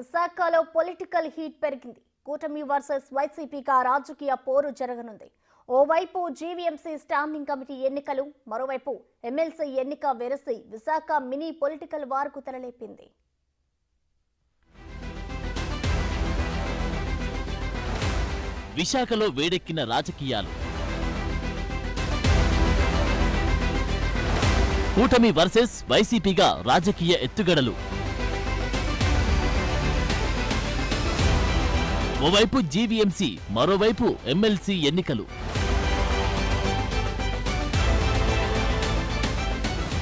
విశాఖలో political heat పెరిగింది. కూటమి వర్సెస్ వైసీపీగా రాజకీయ పోరు జరగనుంది. ఓవైపు జీవీఎంసీ స్టాండింగ్ కమిటీ ఎన్నికలు, మరోవైపు ఎమ్మెల్సీ ఎన్నిక వెరసి విశాఖ మినీ పొలిటికల్ వార్కు తెరలేపింది. విశాఖలో వేడెక్కిన రాజకీయాలు. కూటమి వర్సెస్ వైసీపీగా రాజకీయ ఎత్తుగడలు. ఓవైపు జీవీఎంసీ, మరోవైపు ఎమ్మెల్సీ ఎన్నికలు.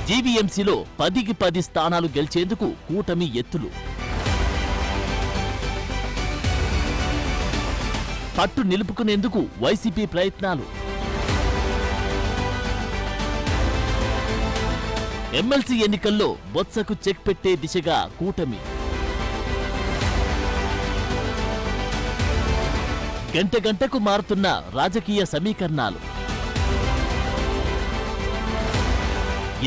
జీవీఎంసీలో 10కి 10 స్థానాలు గెలిచేందుకు కూటమి ఎత్తులు. పట్టు నిలుపుకునేందుకు వైసీపీ ప్రయత్నాలు. ఎమ్మెల్సీ ఎన్నికల్లో బొత్సకు చెక్ పెట్టే దిశగా కూటమి. గంట గంటకు మారుతున్న రాజకీయ సమీకరణాలు.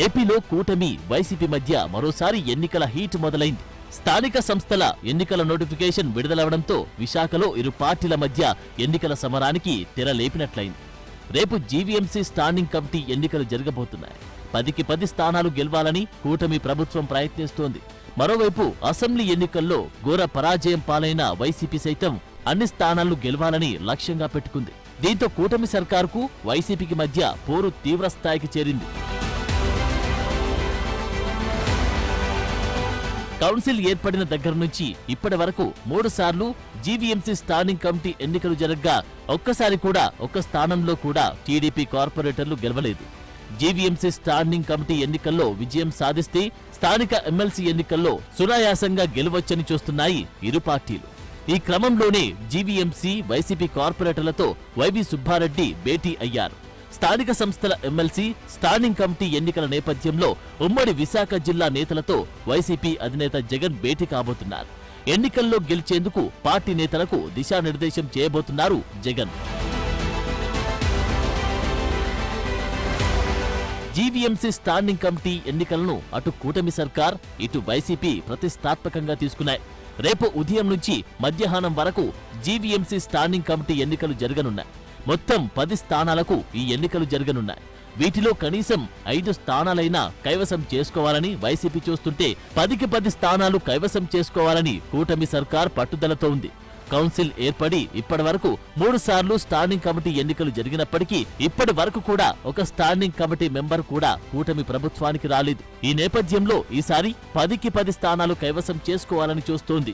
ఏపీలో కూటమి వైసీపీ మధ్య మరోసారి ఎన్నికల హీట్ మొదలైంది. స్థానిక సంస్థల ఎన్నికల నోటిఫికేషన్ విడుదలవడంతో విశాఖలో ఇరు పార్టీల మధ్య ఎన్నికల సమరానికి తెరలేపినట్లయింది. రేపు జీవీఎంసీ స్టాండింగ్ కమిటీ ఎన్నికలు జరగబోతున్నాయి. 10కి 10 స్థానాలు గెలవాలని కూటమి ప్రభుత్వం ప్రయత్నిస్తోంది. మరోవైపు అసెంబ్లీ ఎన్నికల్లో ఘోర పరాజయం పాలైన వైసీపీ సైతం అన్ని స్థానాలు గెలవాలని లక్ష్యంగా పెట్టుకుంది. దీంతో కూటమి సర్కారుకు వైసీపీకి మధ్య పోరు తీవ్రస్థాయికి చేరింది. కౌన్సిల్ ఏర్పడిన దగ్గర నుంచి ఇప్పటి వరకు 3 సార్లు జీవీఎంసీ స్టాండింగ్ కమిటీ ఎన్నికలు జరగ్గా ఒక్కసారి కూడా ఒక్క స్థానంలో కూడా టీడీపీ కార్పొరేటర్లు గెలవలేదు. జీవీఎంసీ స్టాండింగ్ కమిటీ ఎన్నికల్లో విజయం సాధిస్తే స్థానిక ఎమ్మెల్సీ ఎన్నికల్లో సునాయాసంగా గెలవచ్చని చూస్తున్నాయి ఇరు పార్టీలు. ఈ క్రమంలోనే జీవీఎంసీ వైసీపీ కార్పొరేటర్లతో వైవి సుబ్బారెడ్డి భేటీ అయ్యారు. స్థానిక సంస్థల ఎమ్మెల్సీ స్టాండింగ్ కమిటీ ఎన్నికల నేపథ్యంలో ఉమ్మడి విశాఖ జిల్లా నేతలతో వైసీపీ అధినేత జగన్ భేటీ కాబోతున్నారు. ఎన్నికల్లో గెలిచేందుకు పార్టీ నేతలకు దిశానిర్దేశం చేయబోతున్నారు జగన్. జీవీఎంసీ స్టాండింగ్ కమిటీ ఎన్నికలను అటు కూటమి సర్కార్, ఇటు వైసీపీ ప్రతిష్టాత్మకంగా తీసుకున్నాయి. రేపు ఉదయం నుంచి మధ్యాహ్నం వరకు జీవీఎంసీ స్టాండింగ్ కమిటీ ఎన్నికలు జరగనున్నాయి. మొత్తం 10 స్థానాలకు ఈ ఎన్నికలు జరగనున్నాయి. వీటిలో కనీసం 5 స్థానాలైనా కైవసం చేసుకోవాలని వైసీపీ చూస్తుంటే 10కి 10 స్థానాలు కైవసం చేసుకోవాలని కూటమి సర్కార్ పట్టుదలతో ఉంది. కౌన్సిల్ ఏర్పడి ఇప్పటి వరకు 3 సార్లు స్టాండింగ్ కమిటీ ఎన్నికలు జరిగినప్పటికీ ఇప్పటి వరకు కూడా ఒక స్టాండింగ్ కమిటీ మెంబర్ కూడా కూటమి ప్రభుత్వానికి రాలేదు. ఈ నేపథ్యంలో ఈసారి 10కి 10 స్థానాలు కైవసం చేసుకోవాలని చూస్తోంది.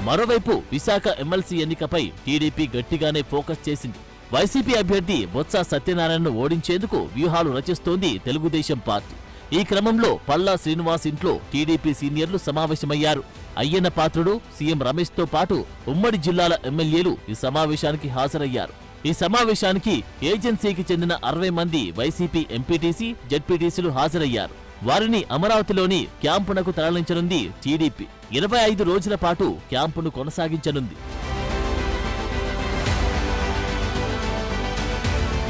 మరోవైపు విశాఖ ఎమ్మెల్సీ ఎన్నికపై టీడీపీ గట్టిగానే ఫోకస్ చేసింది. వైసీపీ అభ్యర్థి బొత్స సత్యనారాయణను ఓడించేందుకు వ్యూహాలు రచిస్తోంది తెలుగుదేశం పార్టీ. ఈ క్రమంలో పల్లా శ్రీనివాస్ ఇంట్లో టీడీపీ సీనియర్లు సమావేశమయ్యారు. అయ్యన్న పాత్రుడు, సీఎం రమేష్ తో పాటు ఉమ్మడి జిల్లాల ఎమ్మెల్యేలు ఈ సమావేశానికి హాజరయ్యారు. ఈ సమావేశానికి ఏజెన్సీకి చెందిన 60 మంది వైసీపీ ఎంపీటీసీ, జెడ్పీటీసీలు హాజరయ్యారు. వారిని అమరావతిలోని క్యాంపునకు తరలించనుంది టీడీపీ. 25 రోజుల పాటు క్యాంపును కొనసాగించనుంది.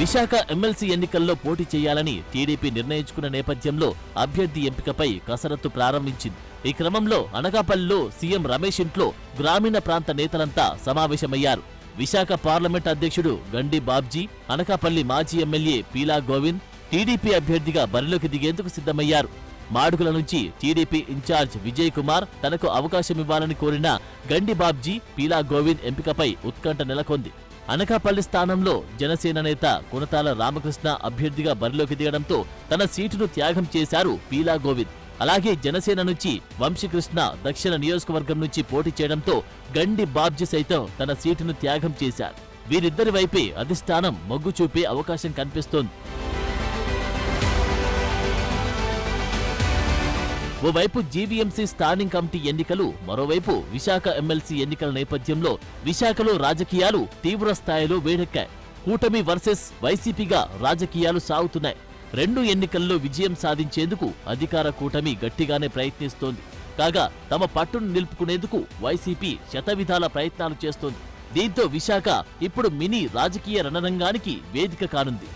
విశాఖ ఎమ్మెల్సీ ఎన్నికల్లో పోటీ చేయాలని టీడీపీ నిర్ణయించుకున్న నేపథ్యంలో అభ్యర్థి ఎంపికపై కసరత్తు ప్రారంభించింది. ఈ క్రమంలో అనకాపల్లిలో సీఎం రమేష్ ఇంట్లో గ్రామీణ ప్రాంత నేతలంతా సమావేశమయ్యారు. విశాఖ పార్లమెంట్ అధ్యక్షుడు గండి బాబ్జీ, అనకాపల్లి మాజీ ఎమ్మెల్యే పీలా గోవింద్ టీడీపీ అభ్యర్థిగా బరిలోకి దిగేందుకు సిద్ధమయ్యారు. మాడుగుల నుంచి టీడీపీ ఇన్ఛార్జ్ విజయ్ కుమార్ తనకు అవకాశమివ్వాలని కోరిన గండి బాబ్జీ, పీలా గోవింద్ ఎంపికపై ఉత్కంఠ నెలకొంది. అనకాపల్లి స్థానంలో జనసేన నేత కొనతాల రామకృష్ణ అభ్యర్థిగా బరిలోకి దిగడంతో తన సీటును త్యాగం చేశారు పీలా గోవింద్. అలాగే జనసేన నుంచి వంశీకృష్ణ దక్షిణ నియోజకవర్గం నుంచి పోటీ చేయడంతో గండి బాబ్జీ సైతం తన సీటును త్యాగం చేశారు. వీరిద్దరి వైపే అధిష్టానం మొగ్గు చూపే అవకాశం కనిపిస్తోంది. ఓవైపు జీవీఎంసీ స్టాండింగ్ కమిటీ ఎన్నికలు, మరోవైపు విశాఖ ఎమ్మెల్సీ ఎన్నికల నేపథ్యంలో విశాఖలో రాజకీయాలు తీవ్ర స్థాయిలో వేడెక్కాయి. కూటమి వర్సెస్ వైసీపీగా రాజకీయాలు సాగుతున్నాయి. 2 ఎన్నికల్లో విజయం సాధించేందుకు అధికార కూటమి గట్టిగానే ప్రయత్నిస్తోంది. కాగా తమ పట్టును నిలుపుకునేందుకు వైసీపీ శతవిధాల ప్రయత్నాలు చేస్తోంది. దీంతో విశాఖ ఇప్పుడు మినీ రాజకీయ రణరంగానికి వేదిక కానుంది.